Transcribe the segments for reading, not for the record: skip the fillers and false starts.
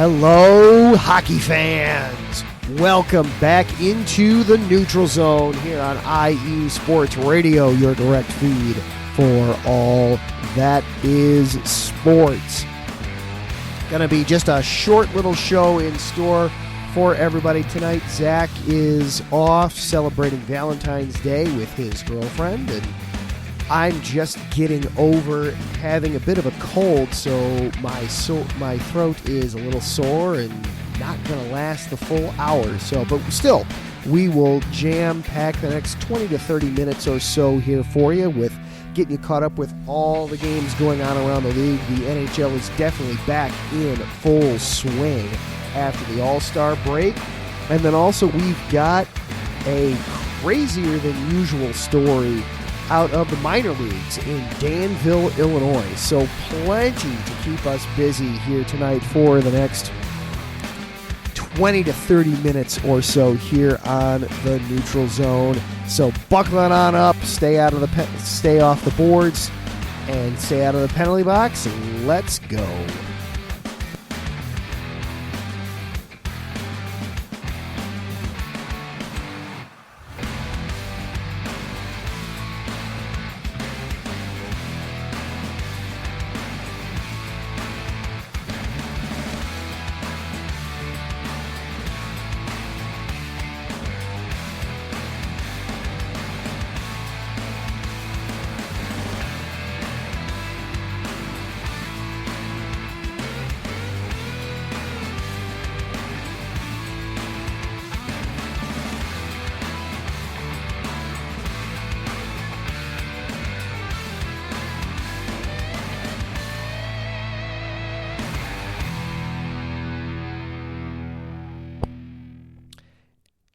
Hello, hockey fans. Welcome back into the Neutral Zone here on IE Sports Radio, your direct feed for all that is sports. Going to be just a short little show in store for everybody tonight. Zach is off celebrating Valentine's Day with his girlfriend, and I'm just getting over having a bit of a cold, so my throat is a little sore and not going to last the full hour. So, but still, we will jam-pack the next 20 to 30 minutes or so here for you with getting you caught up with all the games going on around the league. The NHL is definitely back in full swing after the All-Star break. And then also we've got a crazier than usual story out of the minor leagues in Danville, Illinois. So plenty to keep us busy here tonight for the next 20 to 30 minutes or so here on the Neutral Zone. So buckle on up, stay off the boards, and stay out of the penalty box, and let's go.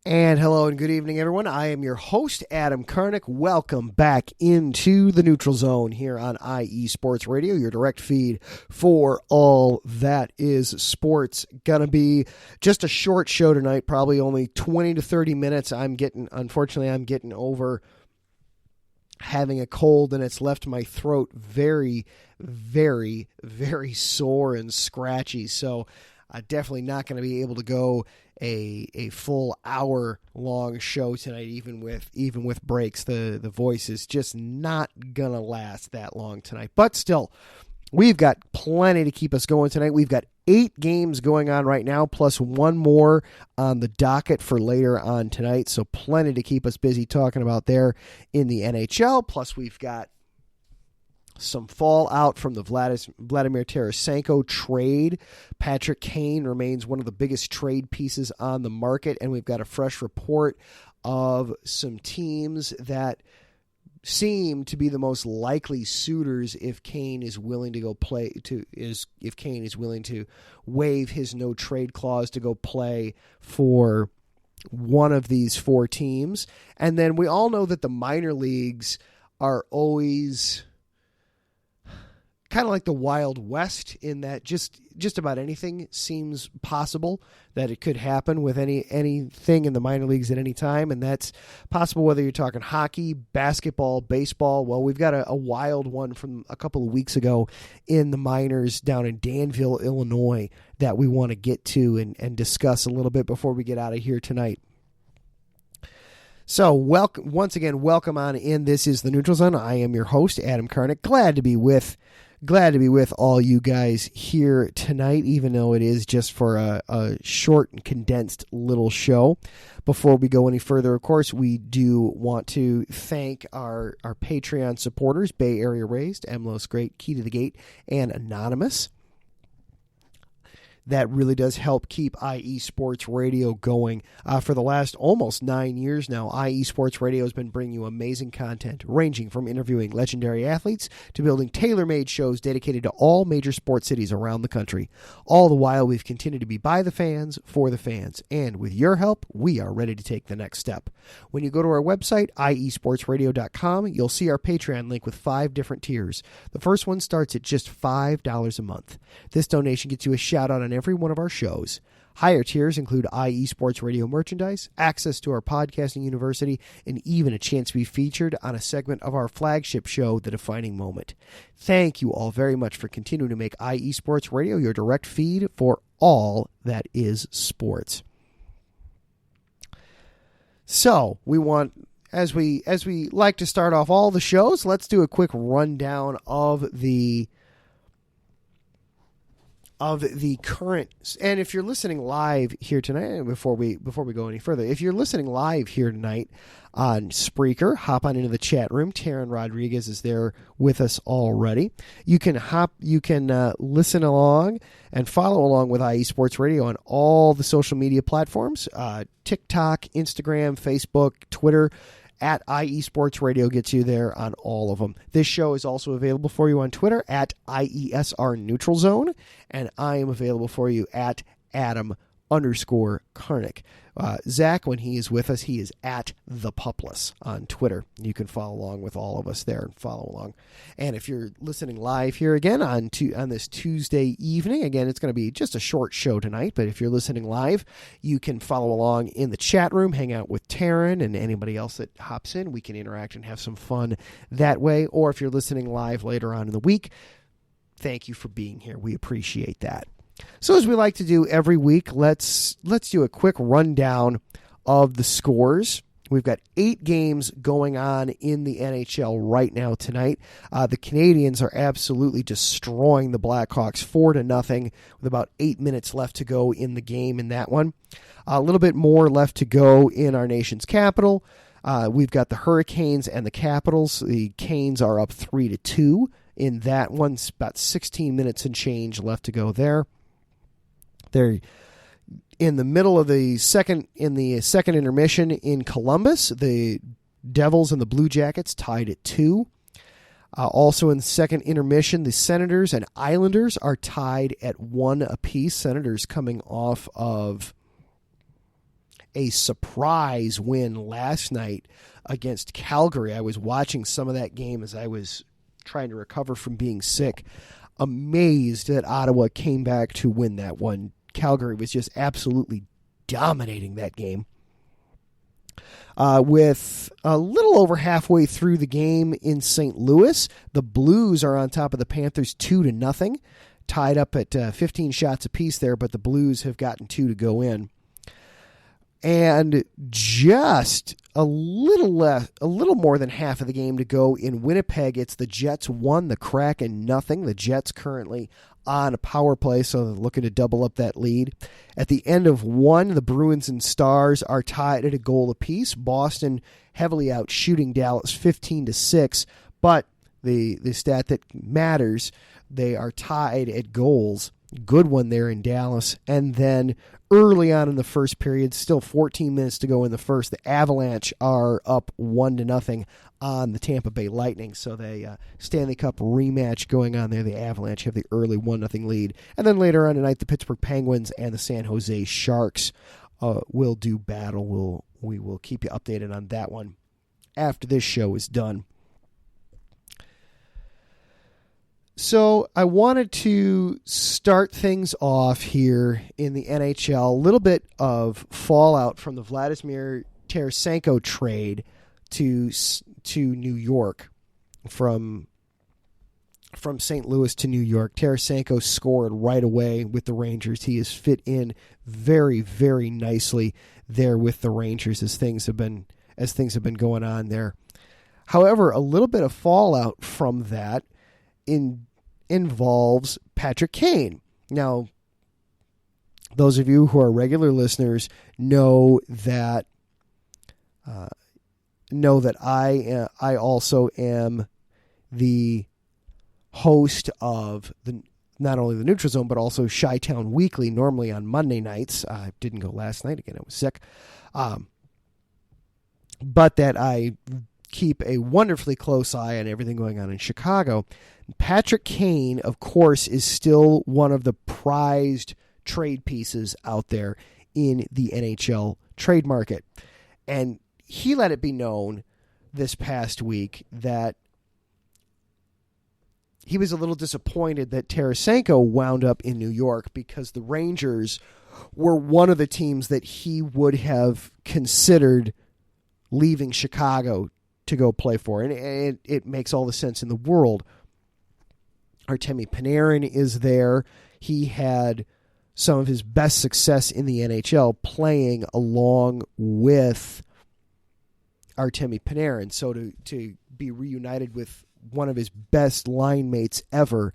And hello and good evening, everyone. I am your host, Adam Karnick. Welcome back into the Neutral Zone here on IE Sports Radio, your direct feed for all that is sports. Gonna be just a short show tonight, probably only 20 to 30 minutes. Unfortunately, I'm getting over having a cold, and it's left my throat very, very, very sore and scratchy. So I'm definitely not going to be able to go a full hour long show tonight, even with breaks. The voice is just not gonna last that long tonight. But still, we've got plenty to keep us going tonight. We've got 8 games going on right now, plus one more on the docket for later on tonight. So plenty to keep us busy talking about there in the NHL. Plus we've got some fallout from the Vladimir Tarasenko trade. Patrick Kane remains one of the biggest trade pieces on the market, and we've got a fresh report of some teams that seem to be the most likely suitors if Kane is willing to go if Kane is willing to waive his no trade clause to go play for one of these 4 teams. And then we all know that the minor leagues are always kind of like the Wild West, in that just about anything seems possible, that it could happen with anything in the minor leagues at any time, and that's possible whether you're talking hockey, basketball, baseball. Well, we've got a wild one from a couple of weeks ago in the minors down in Danville, Illinois, that we want to get to and discuss a little bit before we get out of here tonight. So once again, welcome on in. This is the Neutral Zone. I am your host, Adam Karnick. Glad to be with all you guys here tonight, even though it is just for a short and condensed little show. Before we go any further, of course, we do want to thank our Patreon supporters, Bay Area Raised, Emlos Great, Key to the Gate, and Anonymous. That really does help keep IE Sports Radio going. For the last almost 9 years now, IE Sports Radio has been bringing you amazing content, ranging from interviewing legendary athletes to building tailor-made shows dedicated to all major sports cities around the country. All the while, we've continued to be by the fans, for the fans, and with your help, we are ready to take the next step. When you go to our website, iesportsradio.com, you'll see our Patreon link with 5 different tiers. The first one starts at just $5 a month. This donation gets you a shout-out on every one of our shows. Higher tiers include IE Sports Radio merchandise, access to our podcasting university, and even a chance to be featured on a segment of our flagship show, The Defining Moment. Thank you all very much for continuing to make IE Sports Radio your direct feed for all that is sports. So we want, as we like to start off all the shows, let's do a quick rundown of the current. And if you're listening live here tonight, before we go any further, if you're listening live here tonight on Spreaker, hop on into the chat room. Taryn Rodriguez is there with us already. You can listen along and follow along with IE Sports Radio on all the social media platforms, TikTok, Instagram, Facebook, Twitter. At IE Sports Radio gets you there on all of them. This show is also available for you on Twitter at IESR Neutral Zone, and I am available for you at Adam_Karnick. Zach, when he is with us, he is at The Pupless on Twitter. You can follow along with all of us there and follow along. And if you're listening live here again on this Tuesday evening, again, it's going to be just a short show tonight, but if you're listening live, you can follow along in the chat room, hang out with Taryn and anybody else that hops in. We can interact and have some fun that way. Or if you're listening live later on in the week, thank you for being here. We appreciate that. So as we like to do every week, let's do a quick rundown of the scores. We've got 8 games going on in the NHL right now tonight. The Canadiens are absolutely destroying the Blackhawks 4-0 with about 8 minutes left to go in the game in that one. A little bit more left to go in our nation's capital. We've got the Hurricanes and the Capitals. The Canes are up 3-2 in that one. It's about 16 minutes and change left to go there. They're in the middle of the second intermission in Columbus. The Devils and the Blue Jackets tied at 2. Also in the second intermission, the Senators and Islanders are tied at 1 apiece. Senators coming off of a surprise win last night against Calgary. I was watching some of that game as I was trying to recover from being sick. Amazed that Ottawa came back to win that one. Calgary was just absolutely dominating that game. With a little over halfway through the game in St. Louis, the Blues are on top of the Panthers 2-0, tied up at 15 shots apiece there, but the Blues have gotten 2 to go in. And just a little more than half of the game to go in Winnipeg. It's the Jets 1, the Kraken 0. The Jets currently on a power play, so they're looking to double up that lead. At the end of 1, the Bruins and Stars are tied at a goal apiece. Boston heavily out shooting Dallas 15-6, but the stat that matters, they are tied at goals. Good one there in Dallas. And then early on in the first period, still 14 minutes to go in the first, the Avalanche are up 1-0 on the Tampa Bay Lightning. So they Stanley Cup rematch going on there. The Avalanche have the early 1-0 lead. And then later on tonight, the Pittsburgh Penguins and the San Jose Sharks will do battle. We will keep you updated on that one after this show is done. So I wanted to start things off here in the NHL. A little bit of fallout from the Vladimir Tarasenko trade to New York, from St. Louis to New York. Tarasenko scored right away with the Rangers. He has fit in very, very nicely there with the Rangers as things have been going on there. However, a little bit of fallout from that involves Patrick Kane. Now, those of you who are regular listeners know that I also am the host of not only the Neutral Zone but also Chi-Town Weekly, normally on Monday nights. I didn't go last night, again I was sick, but that I keep a wonderfully close eye on everything going on in Chicago. Patrick Kane, of course, is still one of the prized trade pieces out there in the NHL trade market. And he let it be known this past week that he was a little disappointed that Tarasenko wound up in New York because the Rangers were one of the teams that he would have considered leaving Chicago to go play for. And it makes all the sense in the world. Artemi Panarin is there. He had some of his best success in the NHL playing along with Artemi Panarin. So to be reunited with one of his best line mates ever,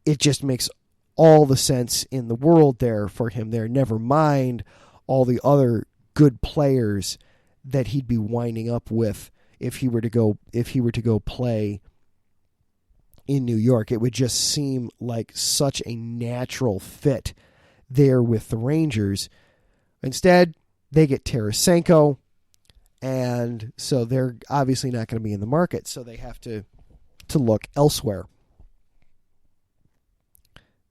it just makes all the sense in the world there for him there. Never mind all the other good players that he'd be winding up with if he were to go play in New York. It would just seem like such a natural fit there with the Rangers. Instead, they get Tarasenko, and so they're obviously not going to be in the market, so they have to look elsewhere.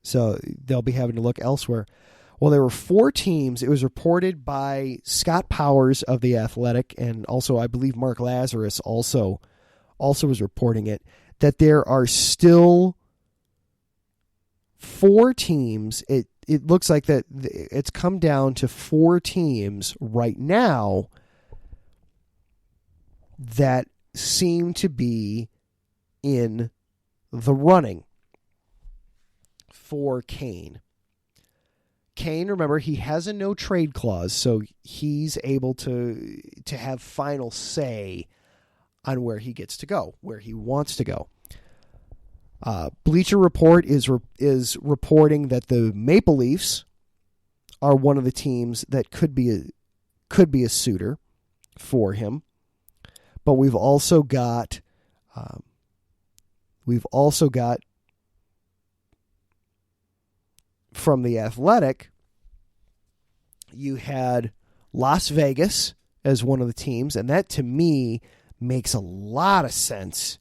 So they'll be having to look elsewhere. Well, there were 4 teams. It was reported by Scott Powers of The Athletic, and also I believe Mark Lazarus also was reporting it, that there are still 4 teams. It looks like that it's come down to 4 teams right now that seem to be in the running for Kane. Kane, remember, he has a no trade clause, so he's able to have final say on where he gets to go, where he wants to go. Bleacher Report is reporting that the Maple Leafs are one of the teams that could be a suitor for him, but we've also got from The Athletic, you had Las Vegas as one of the teams, and that to me makes a lot of sense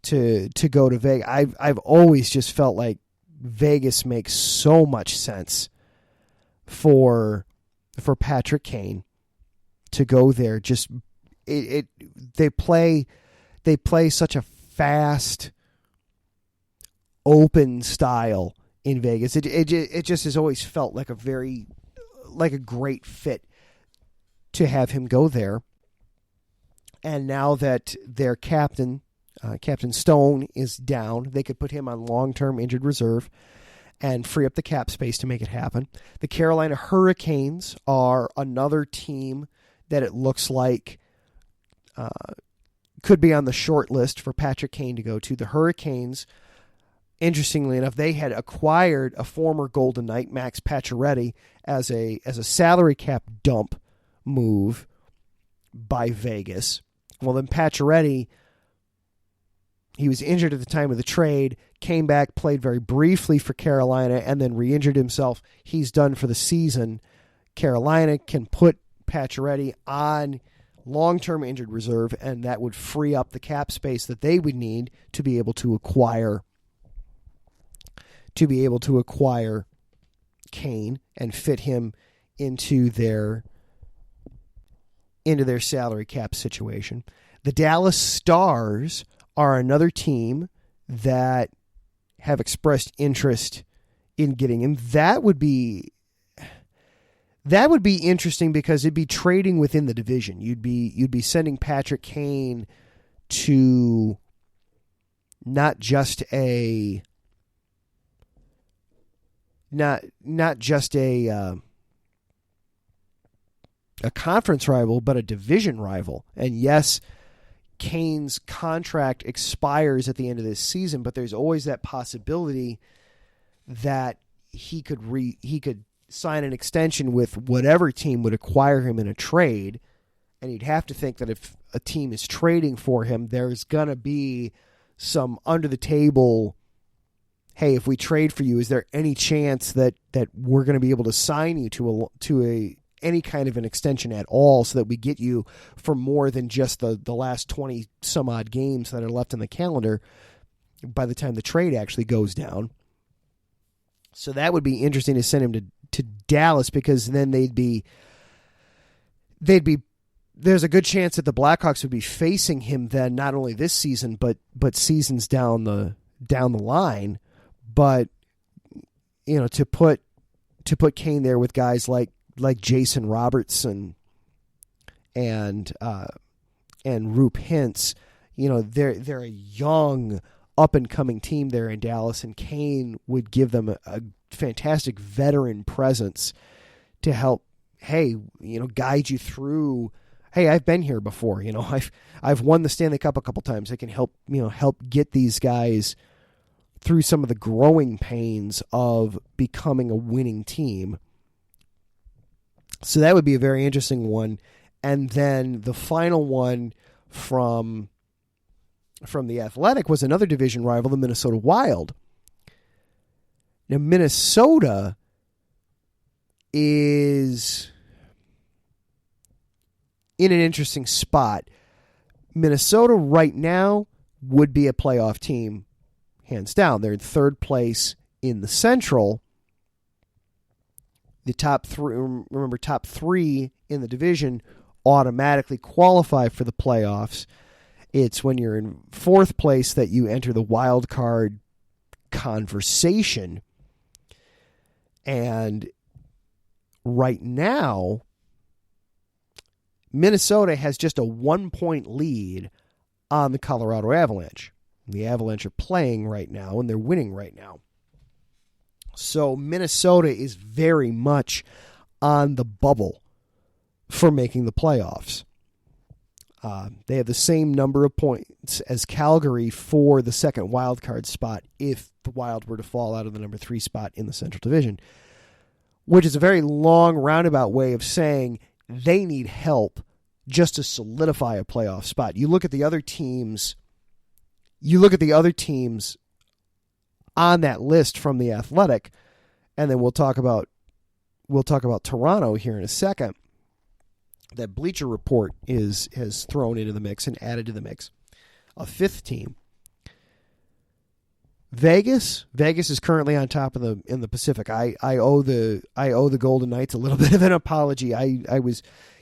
to go to Vegas. I've always just felt like Vegas makes so much sense for Patrick Kane to go there. Just they play such a fast, open style in Vegas. It just has always felt like a great fit to have him go there. And now that their captain, Captain Stone, is down, they could put him on long-term injured reserve and free up the cap space to make it happen. The Carolina Hurricanes are another team that it looks like could be on the short list for Patrick Kane to go to. The Hurricanes, interestingly enough, they had acquired a former Golden Knight, Max Pacioretty, as a salary cap dump move by Vegas. Well, then Pacioretty, he was injured at the time of the trade, came back, played very briefly for Carolina, and then re-injured himself. He's done for the season. Carolina can put Pacioretty on long-term injured reserve, and that would free up the cap space that they would need to be able to acquire Kane and fit him into their salary cap situation. The Dallas Stars are another team that have expressed interest in getting him. That would be interesting because it'd be trading within the division. You'd be sending Patrick Kane to not just a conference rival, but a division rival. And yes, Kane's contract expires at the end of this season, but there's always that possibility that he could sign an extension with whatever team would acquire him in a trade. And you'd have to think that if a team is trading for him, there's going to be some under the table, hey, if we trade for you, is there any chance that we're going to be able to sign you to any kind of an extension at all so that we get you for more than just the last 20 some odd games that are left in the calendar by the time the trade actually goes down. So that would be interesting to send him to Dallas, because then there's a good chance that the Blackhawks would be facing him then, not only this season, but seasons down the line. But, you know, to put Kane there with guys like Jason Robertson and Roop Hintz, you know, they're a young, up-and-coming team there in Dallas, and Kane would give them a fantastic veteran presence to help, guide you through. Hey, I've been here before. I've won the Stanley Cup a couple times. I can help get these guys through some of the growing pains of becoming a winning team. So that would be a very interesting one. And then the final one from the Athletic was another division rival, the Minnesota Wild. Now, Minnesota is in an interesting spot. Minnesota right now would be a playoff team, hands down. They're in third place in the Central. The top three in the division automatically qualify for the playoffs. It's when you're in fourth place that you enter the wild card conversation. And right now, Minnesota has just a 1-point lead on the Colorado Avalanche. The Avalanche are playing right now, and they're winning right now. So Minnesota is very much on the bubble for making the playoffs. They have the same number of points as Calgary for the second wild card spot if the Wild were to fall out of the number 3 spot in the Central Division, which is a very long roundabout way of saying they need help just to solidify a playoff spot. You look at the other teams on that list from the Athletic, and then we'll talk about Toronto here in a second. That Bleacher Report has thrown into the mix and added to the mix a fifth team. Vegas is currently on top in the Pacific. I owe the Golden Knights a little bit of an apology. I was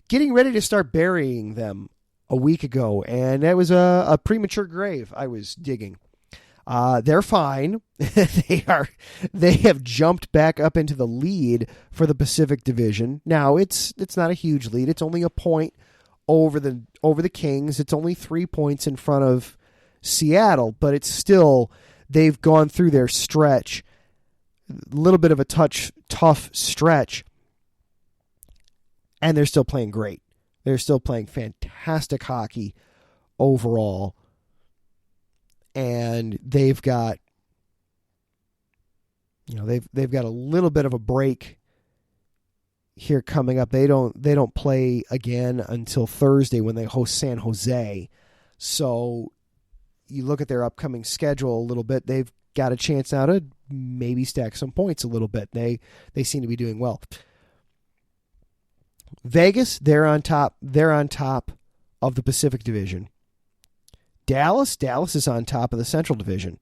getting ready to start burying them a week ago, and that was a premature grave I was digging. They're fine. They have jumped back up into the lead for the Pacific Division. Now it's not a huge lead. It's only a point over the Kings. It's only 3 points in front of Seattle, but it's still, they've gone through their stretch, a little bit of a tough stretch, and they're still playing great. They're still playing fantastic hockey overall. And they've got, they've got a little bit of a break here coming up. They don't play again until Thursday when they host San Jose. So you look at their upcoming schedule a little bit. They've got a chance now to maybe stack some points a little bit. They seem to be doing well. Vegas, they're on top. They're on top of the Pacific Division. Dallas is on top of the Central Division.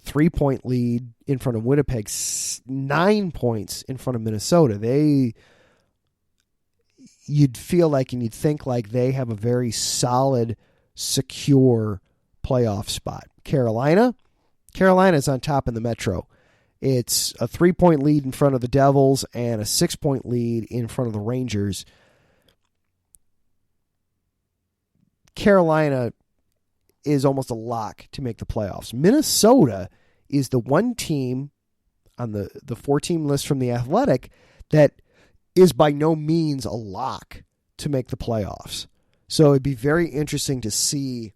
3-point lead in front of Winnipeg, 9 points in front of Minnesota. You'd feel like and you'd think like they have a very solid, secure playoff spot. Carolina's on top in the Metro. It's a 3-point lead in front of the Devils and a 6-point lead in front of the Rangers. Carolina is almost a lock to make the playoffs. Minnesota is the one team on the 4-team list from the Athletic that is by no means a lock to make the playoffs. So it'd be very interesting to see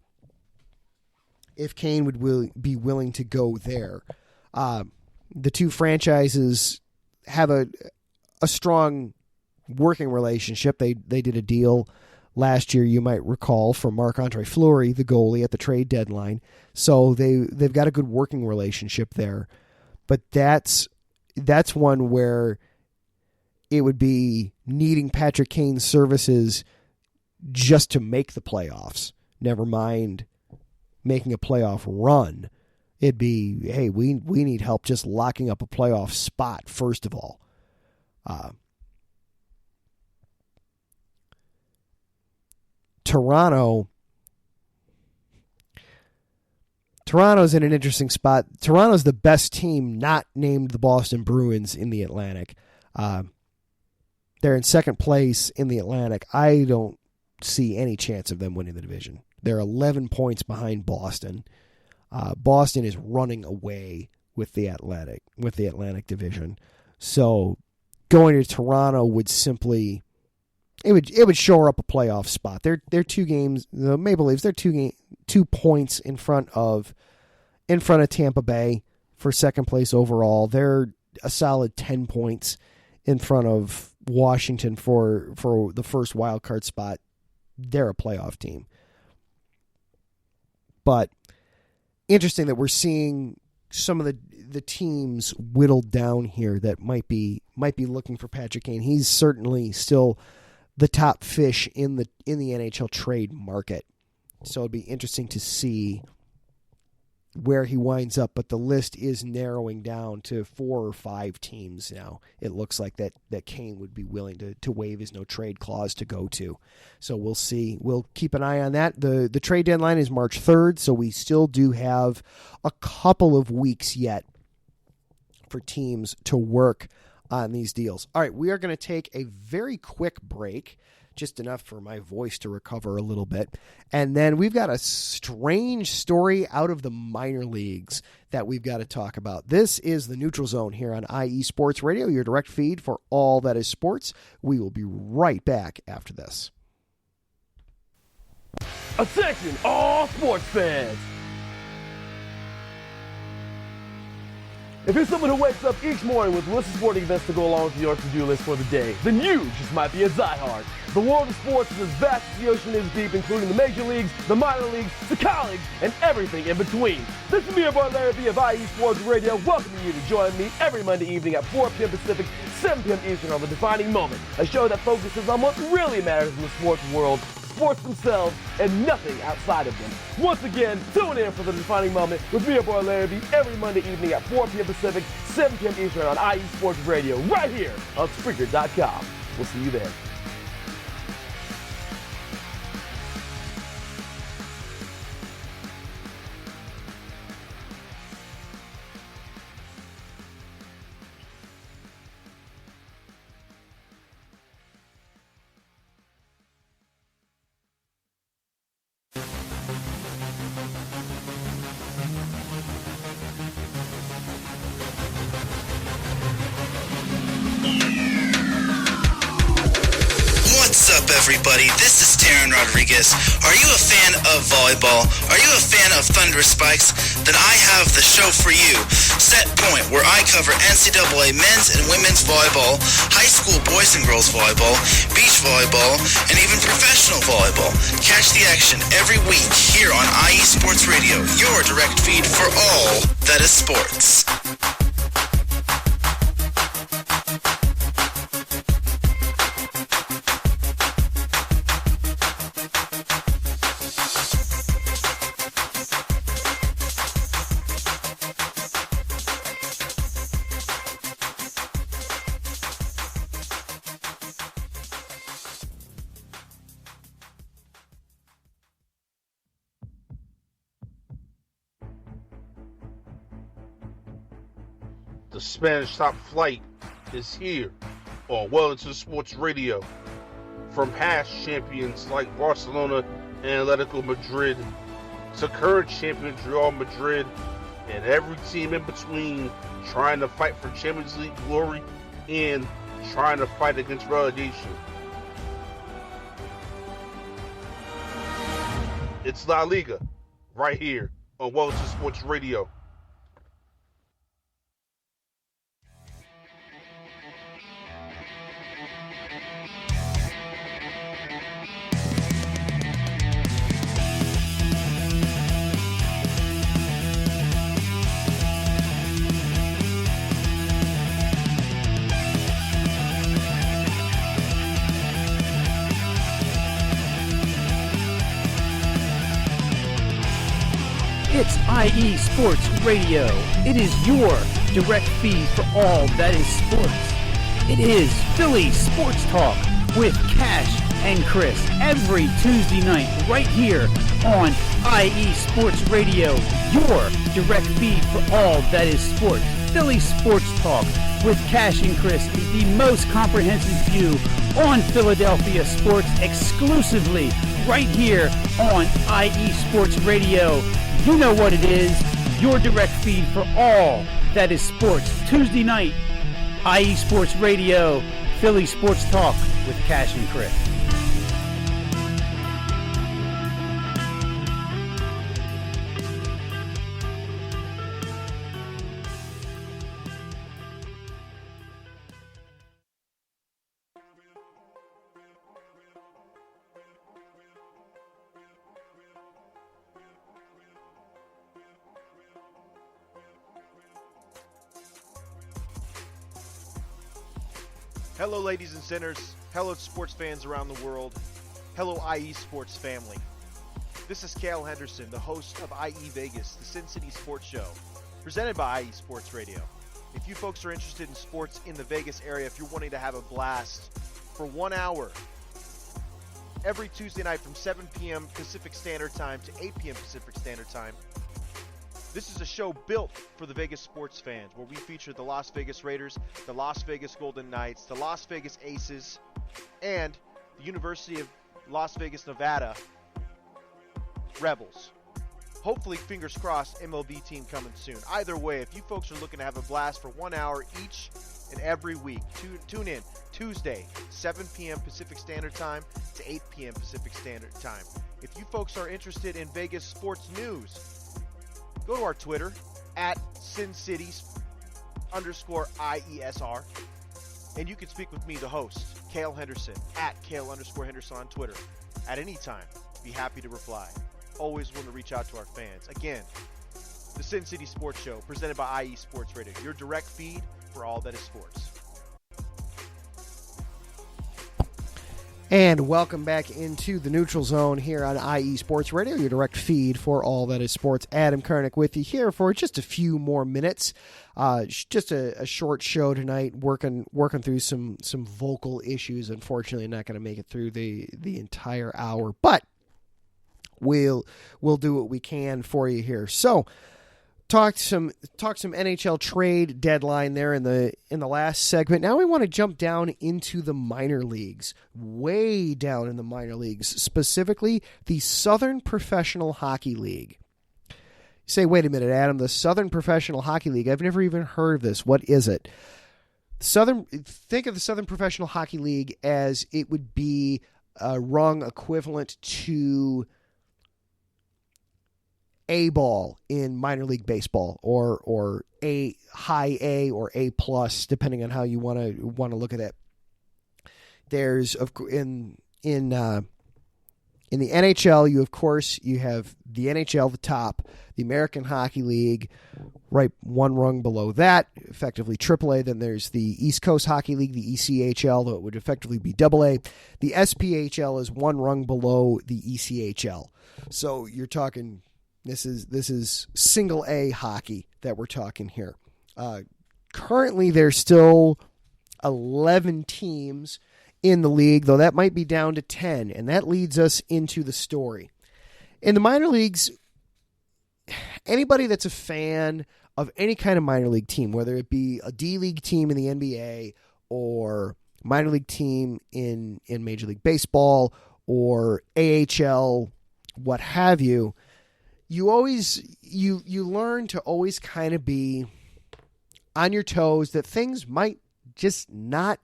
if Kane would be willing to go there. The two franchises have a strong working relationship. They did a deal last year, you might recall, from Marc-Andre Fleury, the goalie, at the trade deadline. So they've got a good working relationship there. But that's one where it would be needing Patrick Kane's services just to make the playoffs. Never mind making a playoff run. It'd be, hey, we need help just locking up a playoff spot, first of all. Toronto's in an interesting spot. Toronto's the best team not named the Boston Bruins in the Atlantic. They're in second place in the Atlantic. I don't see any chance of them winning the division. They're 11 points behind Boston. Boston is running away with the Atlantic Division. So going to Toronto would simply it would shore up a playoff spot. They're 2 games. The Maple Leafs, they're 2 points in front of Tampa Bay for second place overall. They're a solid 10 points in front of Washington for the first wild card spot. They're a playoff team. But interesting that we're seeing some of the teams whittled down here that might be looking for Patrick Kane. He's certainly still the top fish in the NHL trade market. So it'd be interesting to see where he winds up, but the list is narrowing down to 4 or 5 teams now. It looks like that Kane would be willing to waive his no trade clause to go to. So we'll see. We'll keep an eye on that. The trade deadline is March 3rd, so we still do have a couple of weeks yet for teams to work on these deals. All right, we are going to take a very quick break, just enough for my voice to recover a little bit. And then we've got a strange story out of the minor leagues that we've got to talk about. This is the Neutral Zone here on IE Sports Radio, your direct feed for all that is sports. We will be right back after this. Attention, all sports fans! If you're someone who wakes up each morning with lists of sporting events to go along with your to-do list for the day, then you just might be a diehard. The world of sports is as vast as the ocean is deep, including the major leagues, the minor leagues, the college, and everything in between. This is me, your boy Larry B of IE Sports Radio, welcoming you to join me every Monday evening at 4 p.m. Pacific, 7 p.m. Eastern on The Defining Moment, a show that focuses on what really matters in the sports world, sports themselves, and nothing outside of them. Once again, tune in for The Defining Moment with me, your boy Larry B, every Monday evening at 4 p.m. Pacific, 7 p.m. Eastern on IE Sports Radio, right here on Spreaker.com. We'll see you there. Everybody, this is Taryn Rodriguez. Are you a fan of volleyball? Are you a fan of Thunderous Spikes? Then I have the show for you, Set Point, where I cover NCAA men's and women's volleyball, high school boys and girls volleyball, beach volleyball, and even professional volleyball. Catch the action every week here on IE Sports Radio, your direct feed for all that is sports. The Spanish Top Flight is here on Wellington Sports Radio. From past champions like Barcelona and Atletico Madrid to current champions Real Madrid and every team in between trying to fight for Champions League glory and trying to fight against relegation. It's La Liga right here on Wellington Sports Radio. It's IE Sports Radio. It is your direct feed for all that is sports. It is Philly Sports Talk with Cash and Chris every Tuesday night right here on IE Sports Radio, your direct feed for all that is sports. Philly Sports Talk with Cash and Chris is the most comprehensive view on Philadelphia sports exclusively right here on IE Sports Radio, You know what it is. Your direct feed for all that is sports. Tuesday night, IE Sports Radio, Philly Sports Talk with Cash and Chris. Hello, ladies and sinners. Hello, sports fans around the world. Hello, IE Sports family. This is Cale Henderson, the host of IE Vegas, the Sin City Sports Show, presented by IE Sports Radio. If you folks are interested in sports in the Vegas area, if you're wanting to have a blast for 1 hour every Tuesday night from 7 p.m. Pacific Standard Time to 8 p.m. Pacific Standard Time, this is a show built for the Vegas sports fans, where we feature the Las Vegas Raiders, the Las Vegas Golden Knights, the Las Vegas Aces, and the University of Las Vegas, Nevada Rebels. Hopefully, fingers crossed, MLB team coming soon. Either way, if you folks are looking to have a blast for 1 hour each and every week, tune in Tuesday, 7 p.m. Pacific Standard Time to 8 p.m. Pacific Standard Time. If you folks are interested in Vegas sports news, go to our Twitter, at SinCities_IESR, and you can speak with me, the host, Cale Henderson, at Cale_Henderson on Twitter. At any time, be happy to reply. Always want to reach out to our fans. Again, the Sin City Sports Show, presented by IE Sports Radio, your direct feed for all that is sports. And welcome back into the Neutral Zone here on IE Sports Radio, your direct feed for all that is sports. Adam Kernick with you here for just a few more minutes. Just a short show tonight, working through some vocal issues. Unfortunately, not going to make it through the entire hour, but we'll do what we can for you here. So, talked some NHL trade deadline there in the last segment. Now we want to jump down into the minor leagues, way down in the minor leagues, specifically the Southern Professional Hockey League. You say, wait a minute, Adam, the Southern Professional Hockey League. I've never even heard of this. What is it? Think of the Southern Professional Hockey League as it would be a rung equivalent to A-ball in minor league baseball, or a high A or A plus, depending on how you want to look at it. There's in the NHL, you have the NHL, the top, the American Hockey League, right one rung below that, effectively AAA. Then there's the East Coast Hockey League, the ECHL, though it would effectively be AA. The SPHL is one rung below the ECHL. So you're talking. This is single A hockey that we're talking here. Currently, there's still 11 teams in the league, though that might be down to 10, and that leads us into the story. In the minor leagues, anybody that's a fan of any kind of minor league team, whether it be a D-League team in the NBA or minor league team in Major League Baseball or AHL, what have you, you learn to always kind of be on your toes, that things might just not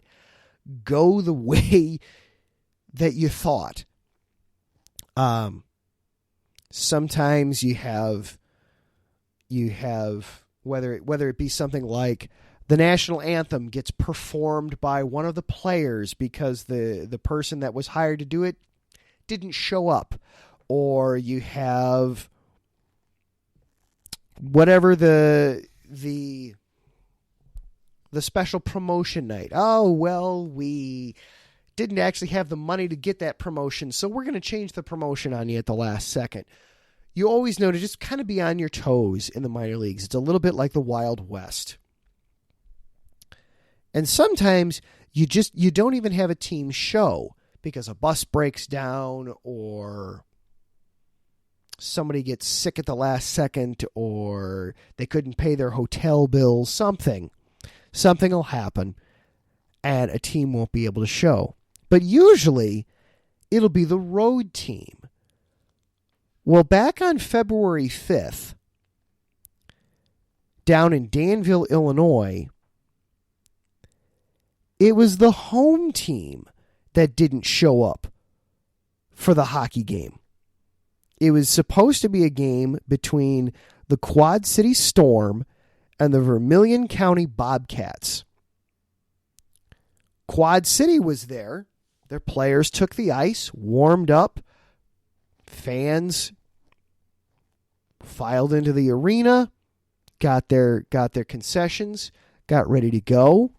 go the way that you thought. Sometimes you have whether it be something like the national anthem gets performed by one of the players because the person that was hired to do it didn't show up, or you have whatever the special promotion night. Oh, well, we didn't actually have the money to get that promotion, so we're going to change the promotion on you at the last second. You always know to just kind of be on your toes in the minor leagues. It's a little bit like the Wild West. And sometimes you don't even have a team show because a bus breaks down, or somebody gets sick at the last second, or they couldn't pay their hotel bills. Something will happen, and a team won't be able to show. But usually, it'll be the road team Well, back on February 5th, down in Danville, Illinois, it was the home team that didn't show up for the hockey game. It was supposed to be a game between the Quad City Storm and the Vermilion County Bobcats. Quad City was there. Their players took the ice, warmed up. Fans filed into the arena, got their concessions, got ready to go.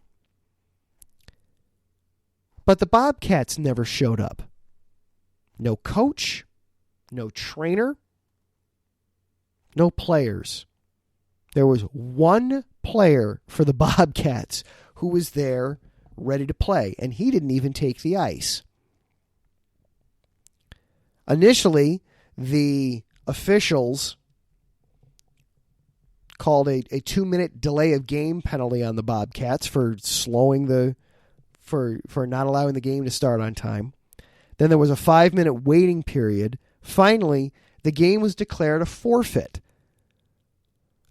But the Bobcats never showed up. No coach, no trainer, no players. There was one player for the Bobcats who was there ready to play, and he didn't even take the ice. Initially, the officials called a 2-minute delay of game penalty on the Bobcats for for not allowing the game to start on time. Then there was a 5-minute waiting period. Finally, the game was declared a forfeit.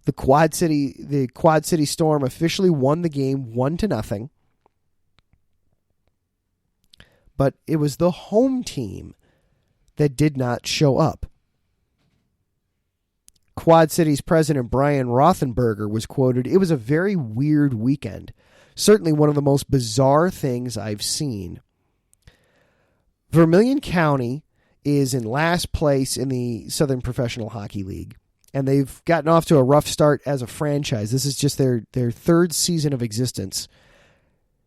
The Quad City Storm officially won the game 1-0. But it was the home team that did not show up. Quad City's president Brian Rothenberger was quoted, "It was a very weird weekend. Certainly one of the most bizarre things I've seen." Vermilion County is in last place in the Southern Professional Hockey League, and they've gotten off to a rough start as a franchise. This is just their third season of existence.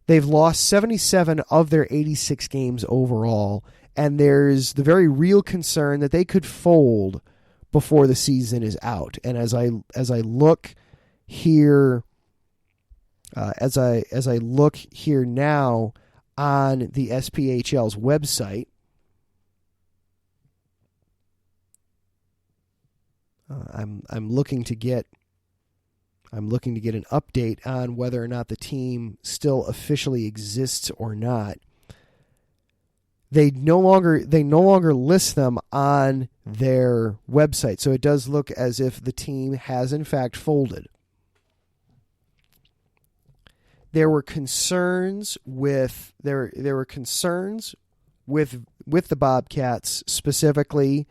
They've lost 77 of their 86 games overall, and there's the very real concern that they could fold before the season is out. And as I look here, as I look here now on the SPHL's website, I'm looking to get an update on whether or not the team still officially exists or not. They no longer list them on their website, so it does look as if the team has in fact folded. There were concerns with the Bobcats specifically.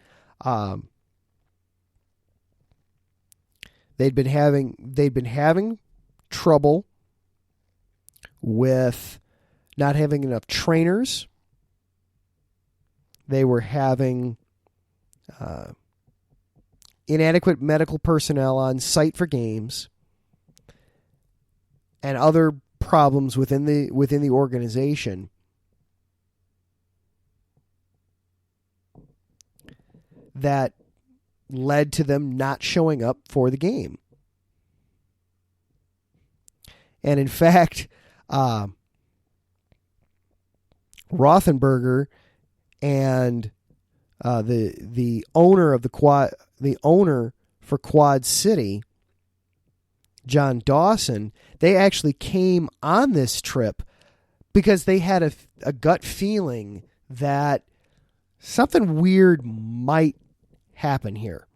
They'd been having trouble with not having enough trainers. They were having inadequate medical personnel on site for games, and other problems within the organization that led to them not showing up for the game. And in fact, Rothenberger and the owner for Quad City, John Dawson, they actually came on this trip because they had a gut feeling that something weird might happen here.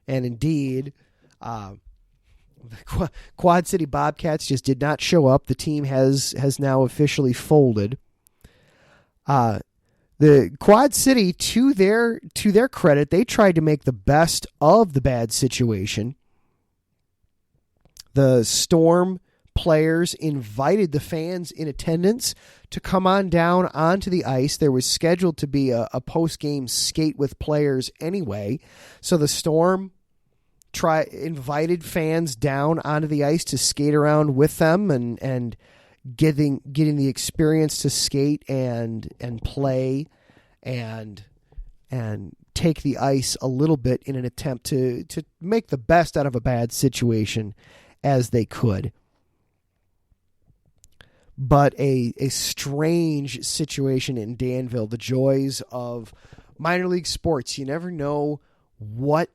And indeed, the Quad City Bobcats just did not show up. The team has now officially folded. The Quad City, to their credit, they tried to make the best of the bad situation. The Storm players invited the fans in attendance to come on down onto the ice. There was scheduled to be a post-game skate with players anyway, so the Storm invited fans down onto the ice to skate around with them and getting the experience to skate and play and take the ice a little bit in an attempt to make the best out of a bad situation as they could. But a strange situation in Danville, the joys of minor league sports. You never know what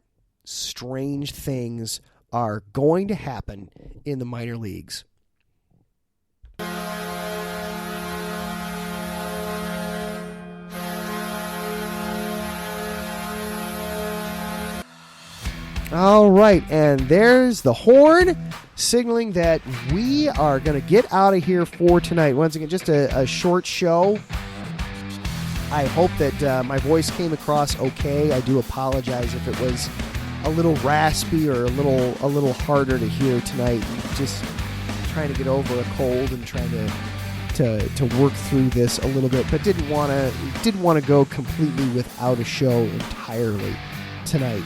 strange things are going to happen in the minor leagues. All right, and there's the horn signaling that we are going to get out of here for tonight. Once again, just a short show. I hope that my voice came across okay. I do apologize if it was a little raspy or a little harder to hear tonight. Just trying to get over a cold and trying to work through this a little bit, but didn't want to go completely without a show entirely tonight.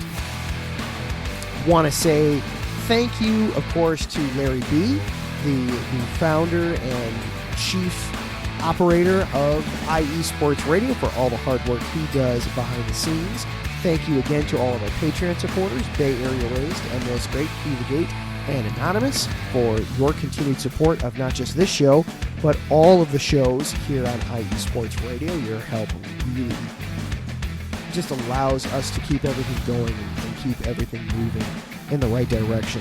Want to say thank you, of course, to Larry B., the founder and chief operator of IE Sports Radio, for all the hard work he does behind the scenes. Thank you again to all of our Patreon supporters, Bay Area Raised, Emerald Great, Key the Gate, and Anonymous, for your continued support of not just this show, but all of the shows here on IE Sports Radio. Your help really just allows us to keep everything going and keep everything moving in the right direction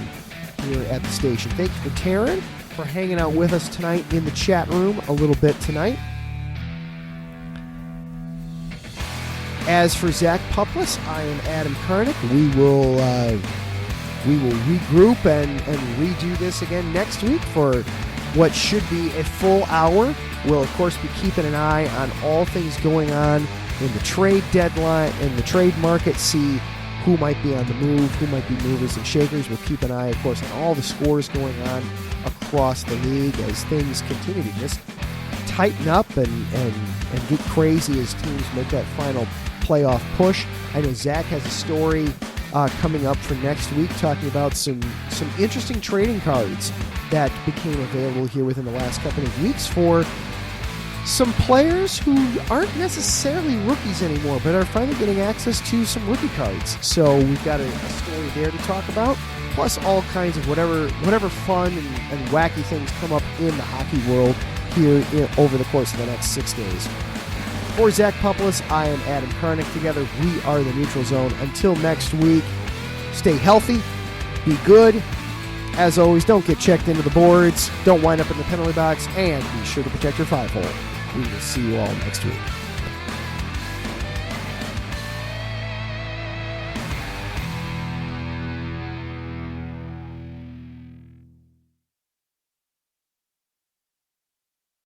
here at the station. Thank you for Taryn for hanging out with us tonight in the chat room a little bit tonight. As for Zach Puplis, I am Adam Karnick. We will regroup and redo this again next week for what should be a full hour. We'll, of course, be keeping an eye on all things going on in the trade deadline, in the trade market, see who might be on the move, who might be movers and shakers. We'll keep an eye, of course, on all the scores going on across the league as things continue to just tighten up and get crazy as teams make that final playoff push. I know Zach has a story coming up for next week talking about some interesting trading cards that became available here within the last couple of weeks for some players who aren't necessarily rookies anymore, but are finally getting access to some rookie cards. So we've got a story there to talk about, plus all kinds of whatever fun and wacky things come up in the hockey world here over the course of the next 6 days. For Zach Puplis, I am Adam Karnick. Together, we are the Neutral Zone. Until next week, stay healthy, be good. As always, don't get checked into the boards, don't wind up in the penalty box, and be sure to protect your 5-hole. We will see you all next week.